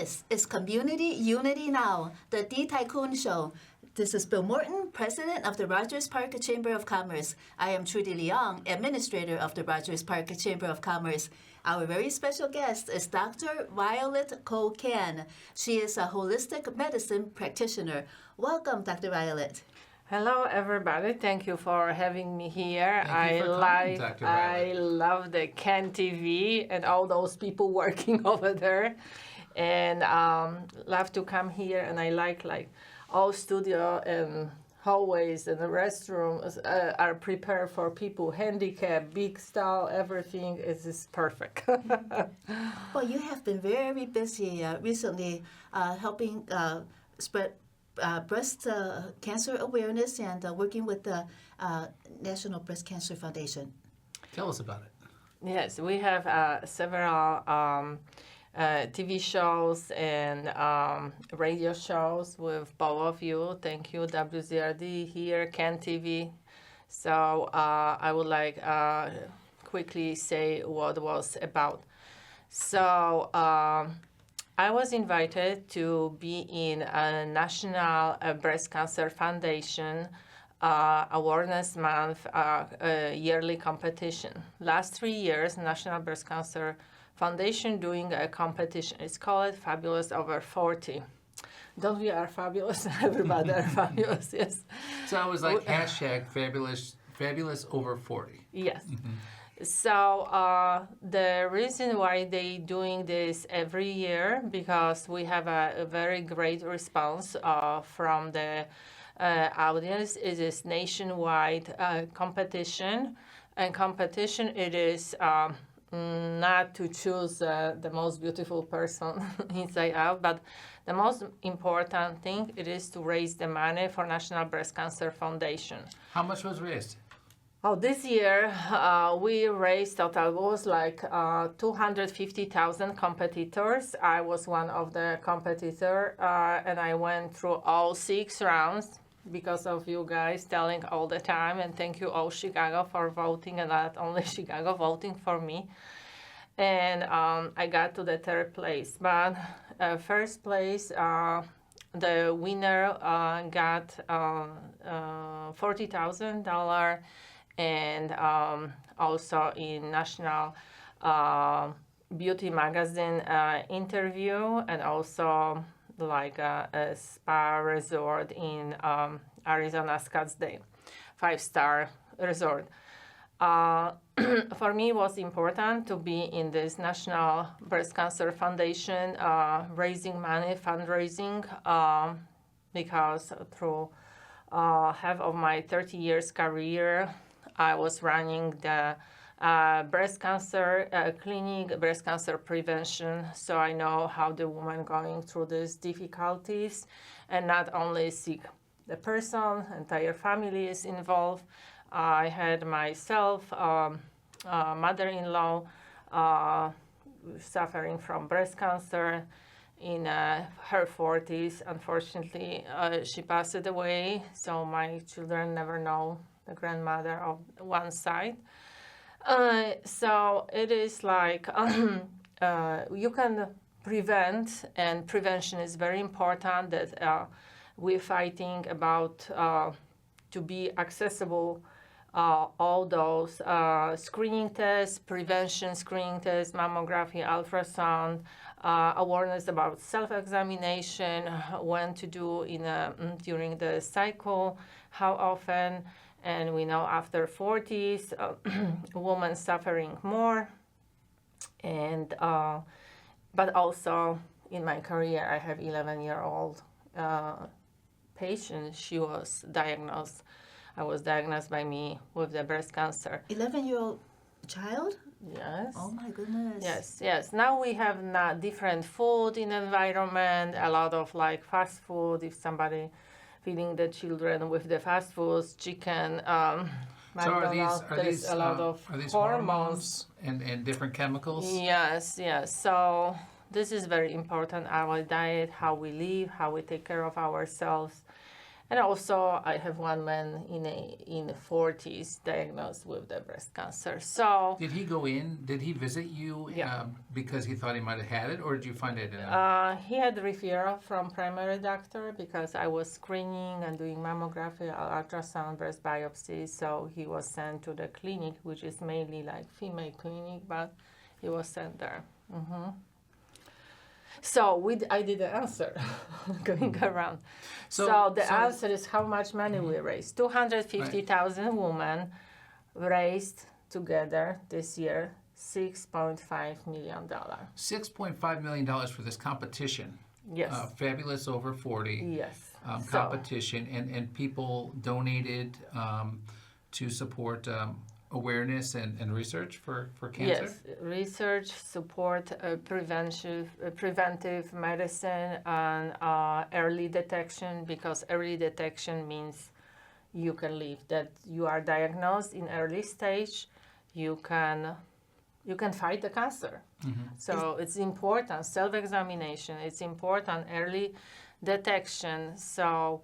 This is Community Unity Now, the D Tycoon Show. This is Bill Morton, President of the Rogers Park Chamber of Commerce. I am Trudy Leong, Administrator of the Rogers Park Chamber of Commerce. Our very special guest is Dr. Violette Kolcan. She is a holistic medicine practitioner. Welcome, Dr. Violette. Hello, everybody. Thank you for having me here. Thank you for coming, Dr. I Violette. love the Can TV and all those people working over there, and love to come here. And I like all studio and hallways and the restrooms are prepared for people handicapped, big style, everything is just perfect. Well, you have been very busy recently helping spread breast cancer awareness and working with the National Breast Cancer Foundation. Tell us about it. Yes, we have several TV shows and radio shows with both of you. Thank you, WZRD here, Can TV. So I would like quickly say what it was about. So I was invited to be in a National Breast Cancer Foundation Awareness Month yearly competition. Last 3 years, National Breast Cancer Foundation doing a competition. It's called Fabulous Over 40. Don't we are fabulous? Everybody are fabulous, yes. So it was like hashtag fabulous over 40. Yes. So the reason why they doing this every year, because we have a very great response from the audience. It is nationwide competition, and competition it is not to choose the most beautiful person inside out, but the most important thing it is to raise the money for National Breast Cancer Foundation. How much was raised? Oh, this year we raised total was like 250,000 competitors. I was one of the competitor, and I went through all 6 rounds because of you guys telling all the time, and thank you all Chicago for voting, and not only Chicago voting for me. And I got to the 3rd place, but first place the winner got $40,000. And also in National Beauty Magazine interview, and also like a spa resort in Arizona, Scottsdale, 5-star resort. For me, it was important to be in this National Breast Cancer Foundation raising money, fundraising, because through half of my 30 years career, I was running the breast cancer clinic, breast cancer prevention, so I know how the woman going through these difficulties, and not only sick. The person, entire family is involved. I had myself, mother-in-law, suffering from breast cancer in her 40s. Unfortunately, she passed away, so my children never know the grandmother of one side. So it is like you can prevent, and prevention is very important, that we're fighting about to be accessible all those screening tests, prevention screening tests, mammography, ultrasound, awareness about self-examination, when to do during the cycle, how often. And we know after 40s, women suffering more. And but also in my career, I have 11-year-old patient. She was diagnosed. I was diagnosed by me with the breast cancer. 11-year-old child? Yes. Oh my goodness. Yes. Now we have different food in environment, a lot of like fast food. If somebody feeding the children with the fast foods, chicken, McDonald's, there's a lot of hormones and different chemicals? Yes. So this is very important, our diet, how we live, how we take care of ourselves. And also, I have one man in the 40s diagnosed with the breast cancer. So Did he go in? Did he visit you Yeah. because he thought he might have had it, or did you find it in he had referral from primary doctor because I was screening and doing mammography, ultrasound, breast biopsy. So he was sent to the clinic, which is mainly like female clinic, but he was sent there. So I did the answer going around. So the answer is how much money we raised. 250,000 women raised together this year $6.5 million. $6.5 million for this competition. Yes. Fabulous over 40. Yes. Competition, and people donated to support awareness and research for cancer? Yes, research, support, preventive medicine, and early detection, because early detection means you can live. That you are diagnosed in early stage, you can fight the cancer. So it's important. Self-examination, it's important. Early detection. So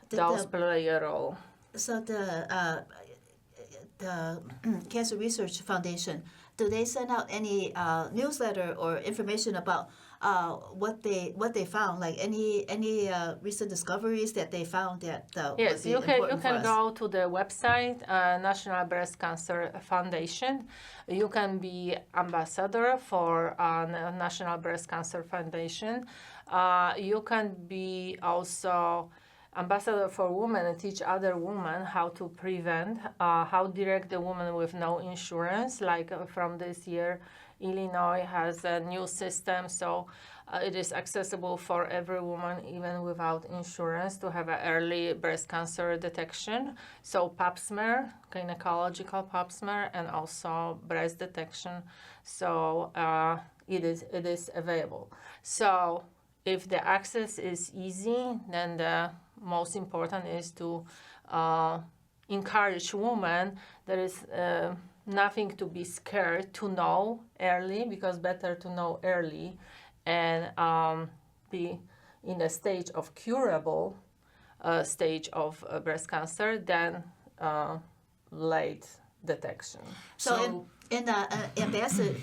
those play a role. So the Cancer Research Foundation, do they send out any newsletter or information about what they found, like any recent discoveries that they found that Yes, would be you important for can us? go to the website, National Breast Cancer Foundation. You can be ambassador for National Breast Cancer Foundation. You can be also ambassador for women and teach other women how to prevent, how direct the woman with no insurance. Like from this year, Illinois has a new system, so it is accessible for every woman, even without insurance, to have an early breast cancer detection. So pap smear, gynecological pap smear, and also breast detection. So it is available. So if the access is easy, then the most important is to encourage women. There is nothing to be scared to know early, because better to know early and be in a stage of curable stage of breast cancer than late detection. So in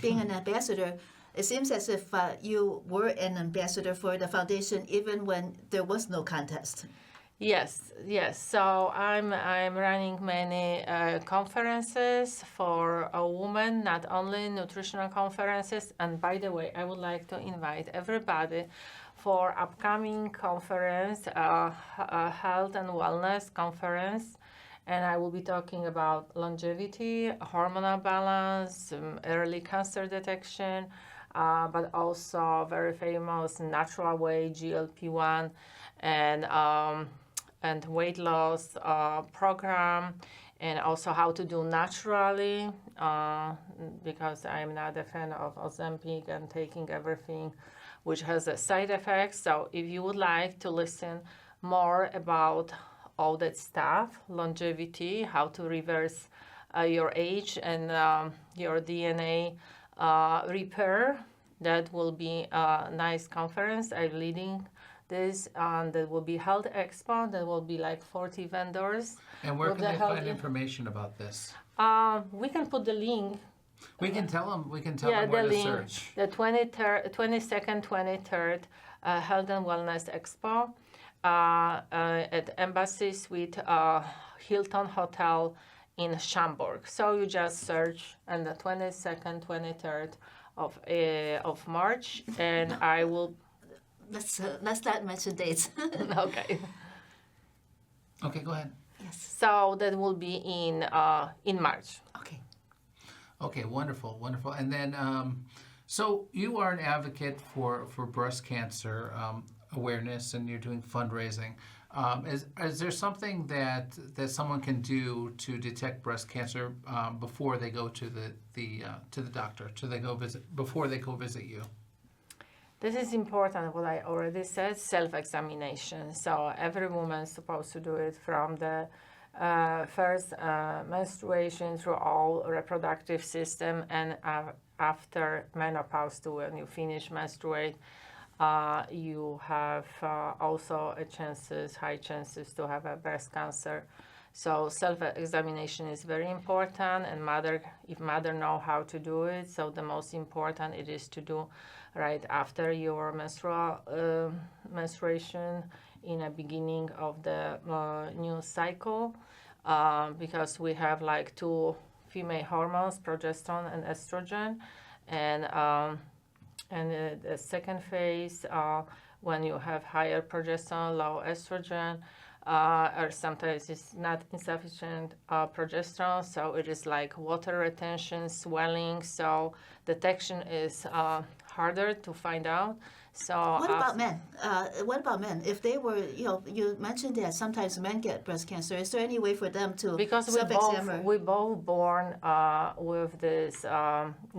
being an ambassador, it seems as if you were an ambassador for the foundation even when there was no contest. Yes. So I'm running many conferences for a woman, not only nutritional conferences. And by the way, I would like to invite everybody for upcoming conference, health and wellness conference. And I will be talking about longevity, hormonal balance, early cancer detection, but also very famous natural way, GLP-1, and weight loss program, and also how to do naturally, because I'm not a fan of Ozempic and taking everything which has a side effect. So if you would like to listen more about all that stuff, longevity, how to reverse your age and your DNA repair, that will be a nice conference. I'm leading this, that will be held Expo. There will be like 40 vendors. And where can they find information about this? We can put the link. We can tell them where to link, search. The 22nd, 23rd Health and Wellness Expo at Embassy Suite Hilton Hotel in Schaumburg. So you just search on the 22nd, 23rd of March, and I will. Let's not mention dates. Okay. Okay, go ahead. Yes. So that will be in March. Okay. Okay, wonderful. And then, so you are an advocate for breast cancer awareness, and you're doing fundraising. Is there something that someone can do to detect breast cancer before they go to the doctor? Before they go visit you? This is important, what I already said, self-examination. So every woman is supposed to do it from the first menstruation through all reproductive system, and after menopause too, when you finish menstruate. you have also high chances to have a breast cancer. So self-examination is very important, and if mother know how to do it, so the most important it is to do right after your menstruation in the beginning of the new cycle, because we have like two female hormones, progesterone and estrogen, and the second phase, when you have higher progesterone, low estrogen, or sometimes it's not insufficient progesterone, so it is like water retention, swelling, so detection is harder to find out. So What about men? What about men? If they were, you mentioned that sometimes men get breast cancer. Is there any way for them to because self-examine? we both born with these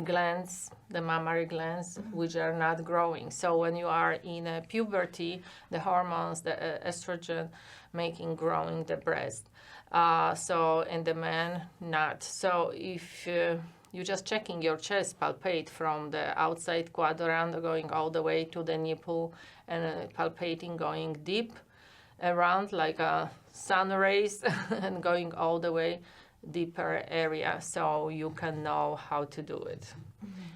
glands, the mammary glands, which are not growing. So when you are in puberty, the hormones, the estrogen, making growing the breast. So in the man, not. So if you're just checking your chest, palpate from the outside quadrant going all the way to the nipple, and palpating going deep around like a sun rays and going all the way deeper area, so you can know how to do it.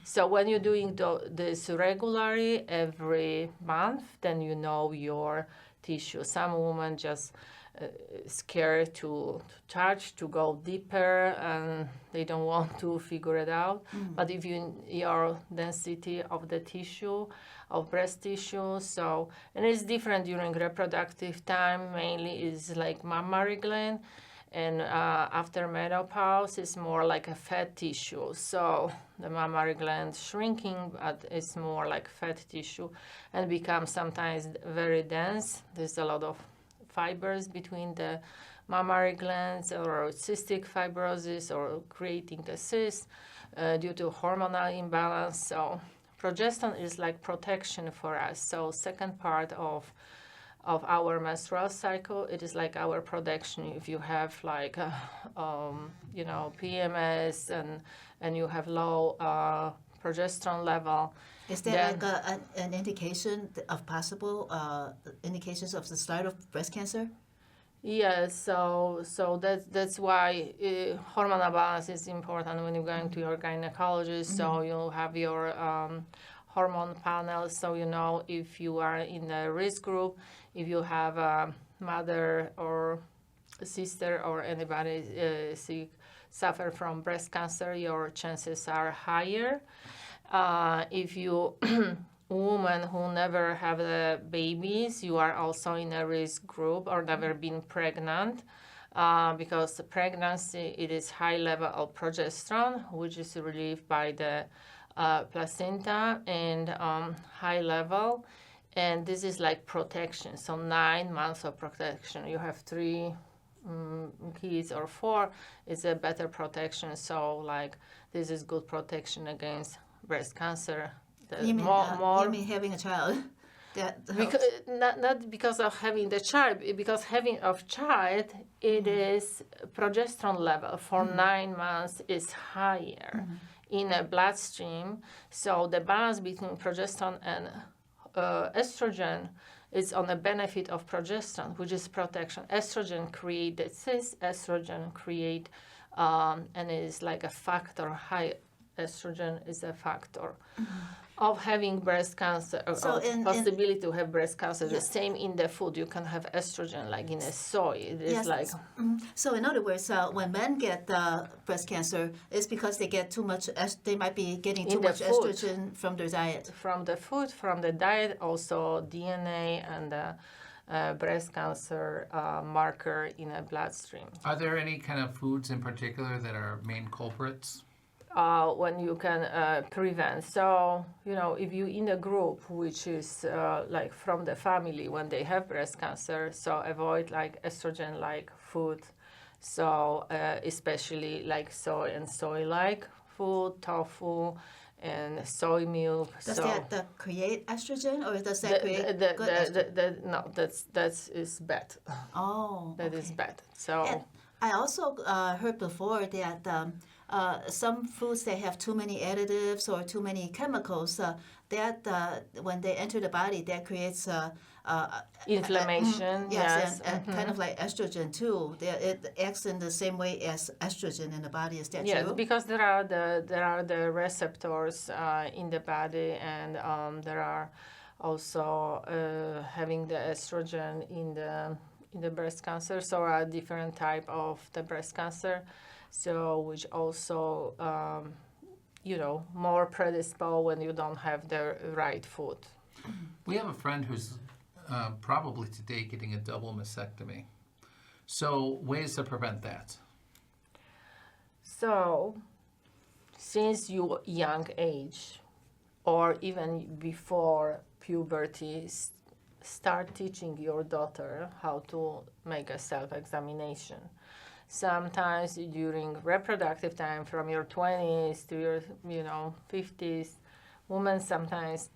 So when you're doing this regularly every month, then you know your tissue. Some women just scared to touch, to go deeper, and they don't want to figure it out. But if your density of the tissue, of breast tissue, so, and it's different during reproductive time, mainly is like mammary gland, and after menopause it's more like a fat tissue. So the mammary gland shrinking, but it's more like fat tissue and becomes sometimes very dense. There's a lot of fibers between the mammary glands, or cystic fibrosis, or creating the cyst due to hormonal imbalance. So progesterone is like protection for us. So second part of our menstrual cycle, it is like our protection. If you have like PMS and you have low progesterone level, Is there like an indication of possible indications of the start of breast cancer? Yes, so that's why hormonal balance is important when you're going to your gynecologist. So you'll have your hormone panel, so you know if you are in a risk group, if you have a mother or a sister or anybody suffer from breast cancer, your chances are higher. If you woman who never have the babies, you are also in a risk group, or never been pregnant, because the pregnancy, it is high level of progesterone, which is relieved by the placenta, and high level, and this is like protection. So 9 months of protection. You have 3 kids or 4, it's a better protection. So like this is good protection against breast cancer. You mean having a child? Because, not because of having the child, because having a child, it is progesterone level for 9 months is higher in a bloodstream. So the balance between progesterone and estrogen is on the benefit of progesterone, which is protection. Estrogen create the cyst, estrogen create, and it is like a factor. High estrogen is a factor of having breast cancer, So possibility to have breast cancer. The same in the food. You can have estrogen, like in a soy. It is like... So in other words, when men get breast cancer, it's because they get too much, they might be getting too much estrogen from their diet. From the food, from the diet, also DNA and breast cancer marker in a bloodstream. Are there any kind of foods in particular that are main culprits? When you can prevent. So, if you're in a group which is like from the family when they have breast cancer, so avoid like estrogen-like food. So, especially like soy and soy-like food, tofu, and soy milk. Does that create estrogen, or does that create good estrogen? No, that is bad. Oh, That is bad. So and I also heard before that some foods that have too many additives or too many chemicals, when they enter the body, that creates Inflammation, yes. and kind of like estrogen too. It acts in the same way as estrogen in the body. Is that Yes, true? because there are the receptors in the body, and there are also having the estrogen in the breast cancer. So a different type of the breast cancer, so which also more predisposed when you don't have the right food. We have a friend who's probably today getting a double mastectomy. So ways to prevent that. So, since your young age, or even before puberty, start teaching your daughter how to make a self-examination. Sometimes during reproductive time, from your 20s to your 50s, women sometimes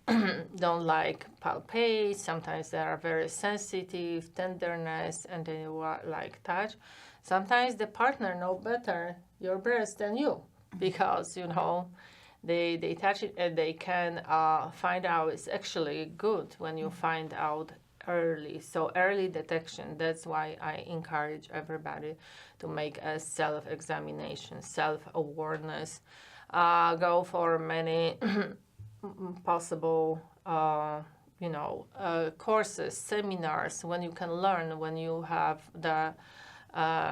don't like palpate. Sometimes they are very sensitive, tenderness, and they like touch. Sometimes the partner know better your breast than you, because they touch it and they can find out it's actually good when you find out early. So early detection, that's why I encourage everybody to make a self-examination, self-awareness, go for many possible courses, seminars, when you can learn, when you have the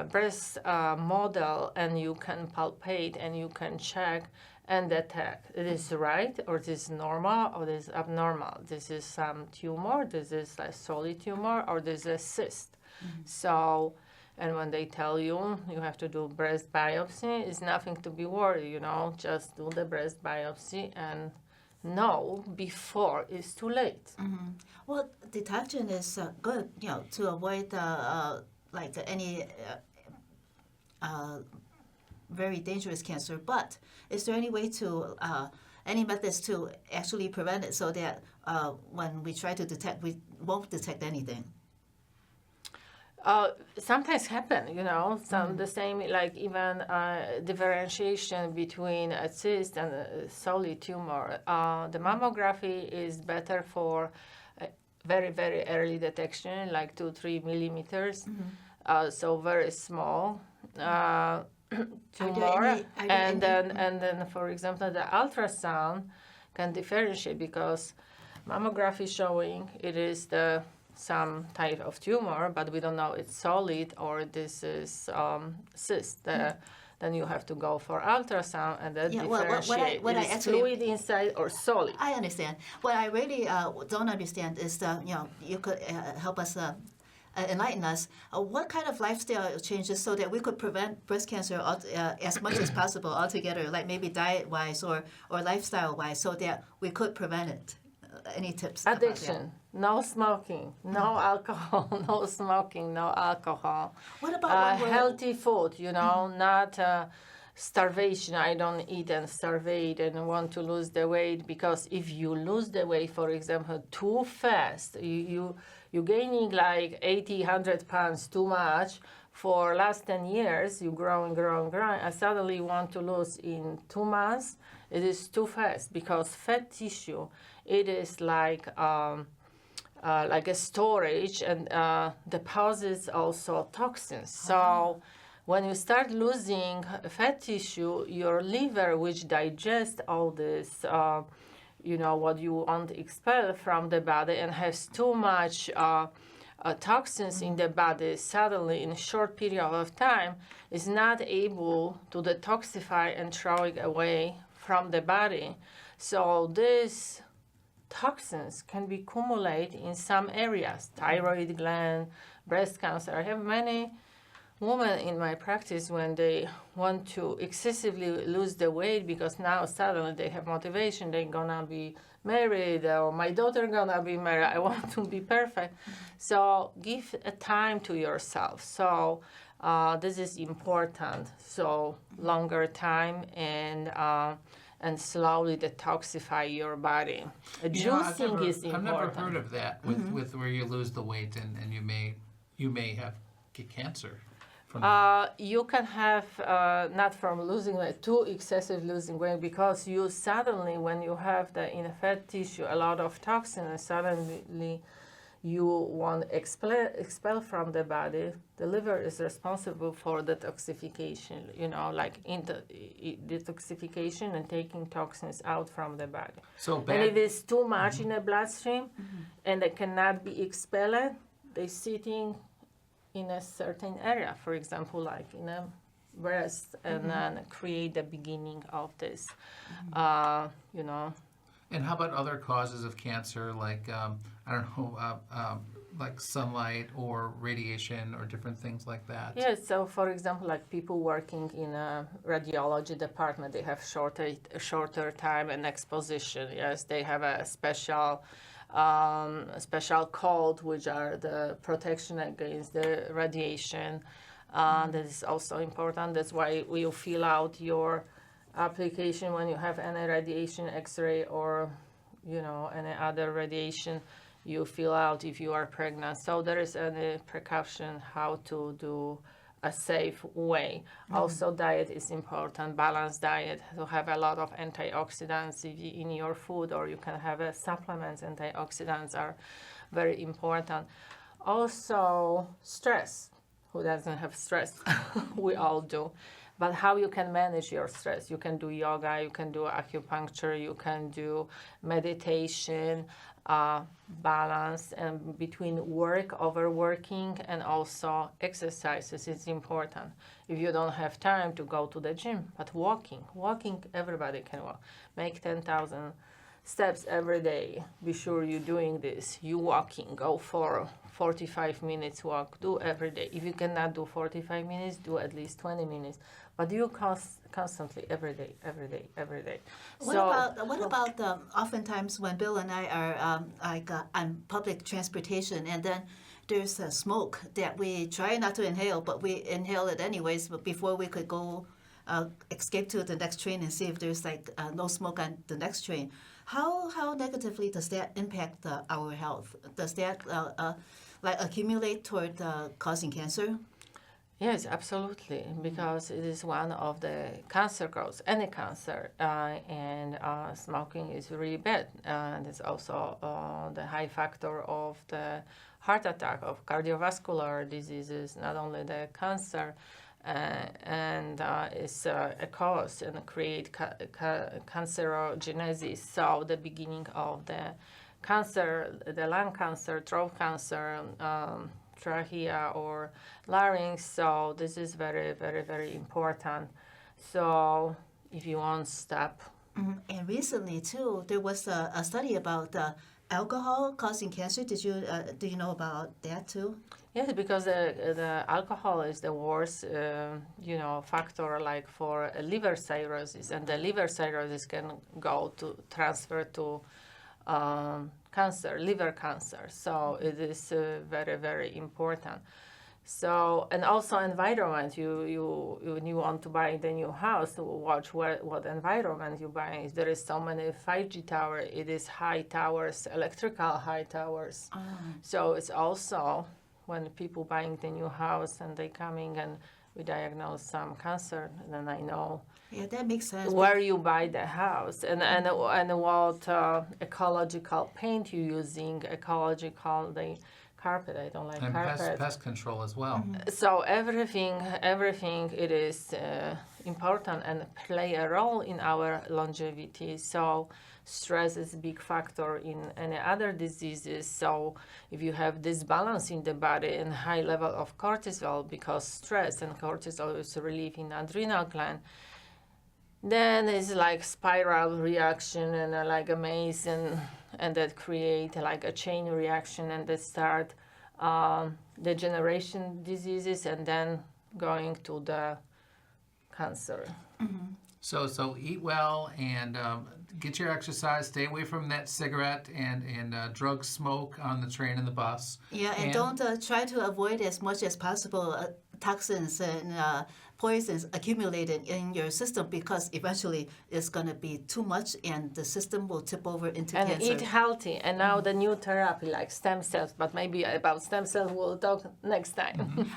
breast model and you can palpate and you can check and detect it is right, or this is normal, or this is abnormal. This is some tumor, this is a solid tumor, or this is a cyst. So, and when they tell you you have to do breast biopsy, it's nothing to be worried, just do the breast biopsy and know before it's too late. Well, detection is good, to avoid any very dangerous cancer. But is there any way to, any methods to actually prevent it so that when we try to detect, we won't detect anything? Sometimes happen, the same, like even differentiation between a cyst and a solid tumor. The mammography is better for very, very early detection, like 2-3 millimeters, so very small tumor. And then, for example, the ultrasound can differentiate, because mammography showing it is some type of tumor, but we don't know it's solid or this is cyst. Then you have to go for ultrasound and then differentiate what I is actually, fluid inside or solid. I understand. What I really don't understand is you could help us enlighten us. What kind of lifestyle changes so that we could prevent breast cancer as much as possible altogether, like maybe diet-wise or lifestyle-wise, so that we could prevent it? Any tips? Addiction. No smoking, no alcohol, no smoking, no alcohol. What about healthy food, not starvation. I don't eat and starve and want to lose the weight, because if you lose the weight, for example, too fast, you're gaining like 80, 100 pounds too much. For last 10 years, you growing, and suddenly you want to lose in 2 months. It is too fast, because fat tissue, it is like a storage, and deposits also toxins. So when you start losing fat tissue, your liver, which digests all this, what you want to expel from the body, and has too much toxins in the body, suddenly in a short period of time, is not able to detoxify and throw it away from the body. So this toxins can be accumulated in some areas, thyroid gland, breast cancer. I have many women in my practice when they want to excessively lose the weight, because now suddenly they have motivation, they're gonna be married, or my daughter gonna be married, I want to be perfect. So give a time to yourself. So this is important. So longer time and slowly detoxify your body. Juicing is important. I've never heard of that with where you lose the weight and you may get cancer. You can have not from losing weight to excessive losing weight, because you suddenly, when you have in the fat tissue a lot of toxin, and suddenly you want expel from the body. The liver is responsible for detoxification, like detoxification and taking toxins out from the body. So and if it's too much in the bloodstream and they cannot be expelled, they're sitting in a certain area, for example, like in a breast, and then create the beginning of this, And how about other causes of cancer, like, like sunlight or radiation or different things like that? Yes, so for example, like people working in a radiology department, they have shorter time and exposition. Yes, they have a special code, which are the protection against the radiation. That is also important. That's why you fill out your application when you have any radiation, X-ray, or any other radiation. You fill out if you are pregnant. So there is a precaution how to do a safe way. Also, diet is important. Balanced diet, to have a lot of antioxidants in your food, or you can have supplements. Antioxidants are very important. Also, stress. Who doesn't have stress? We all do. But how you can manage your stress? You can do yoga, you can do acupuncture, you can do meditation, balance, and between overworking, and also exercises is important. If you don't have time to go to the gym, but walking, everybody can walk. Make 10,000 steps every day. Be sure you're doing this. You walking, go for 45 minutes walk, do every day. If you cannot do 45 minutes, do at least 20 minutes. But you constantly, every day. What about oftentimes when Bill and I are on public transportation, and then there's smoke that we try not to inhale, but we inhale it anyways, but before we could go escape to the next train and see if there's no smoke on the next train. How negatively does that impact our health? Does that accumulate toward causing cancer? Yes, absolutely, because it is one of the cancer causes, any cancer, and smoking is really bad. And it's also the high factor of the heart attack, of cardiovascular diseases, not only the cancer, and it's a cause and create cancerogenesis. So the beginning of the cancer, the lung cancer, throat cancer, trachea or larynx. So this is very, very, very important. So if you want to stop. And recently too, there was a study about alcohol causing cancer. Do you know about that too? Yes, because the alcohol is the worst, factor like for liver cirrhosis, and the liver cirrhosis can transfer to cancer, liver cancer. So it is very, very important. So, and also environment. You when you want to buy the new house, watch what environment you buy. There is so many 5G tower. It is high towers, electrical high towers. So it's also when people buying the new house and they coming and we diagnose some cancer, then I know. Yeah, that makes sense. Where you buy the house and what ecological paint you're using, ecological the carpet. I don't like carpet. And pest control as well. So everything it is important and play a role in our longevity. So stress is a big factor in any other diseases. So if you have disbalance in the body and high level of cortisol, because stress and cortisol is relieved in adrenal gland, then it's like spiral reaction and like a maze, and that create like a chain reaction, and they start degeneration diseases and then going to the cancer. So eat well and get your exercise. Stay away from that cigarette and drug smoke on the train and the bus. Yeah, and don't try to avoid as much as possible toxins and poisons accumulated in your system, because eventually it's going to be too much and the system will tip over into And cancer. eat healthy. And now the new therapy like stem cells, but maybe about stem cells we'll talk next time.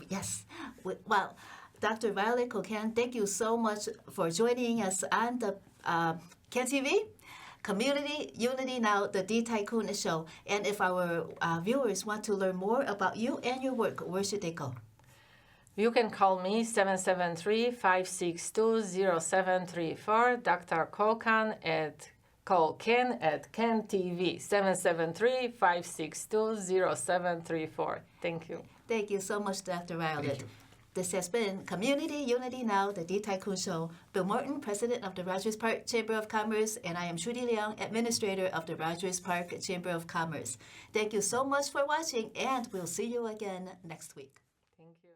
Yes. Well, Dr. Violette Kolcan, thank you so much for joining us on the Can TV. Community Unity Now, the D Tycoon Show. And if our viewers want to learn more about you and your work, where should they go? You can call me 773-562-0734, Dr. Kolcan at Can TV, 773-562-0734. Thank you. Thank you so much, Dr. Violette. Thank you. This has been Community Unity Now, the D Tycoon Show. Bill Morton, President of the Rogers Park Chamber of Commerce, and I am Trudy Leong, Administrator of the Rogers Park Chamber of Commerce. Thank you so much for watching, and we'll see you again next week. Thank you.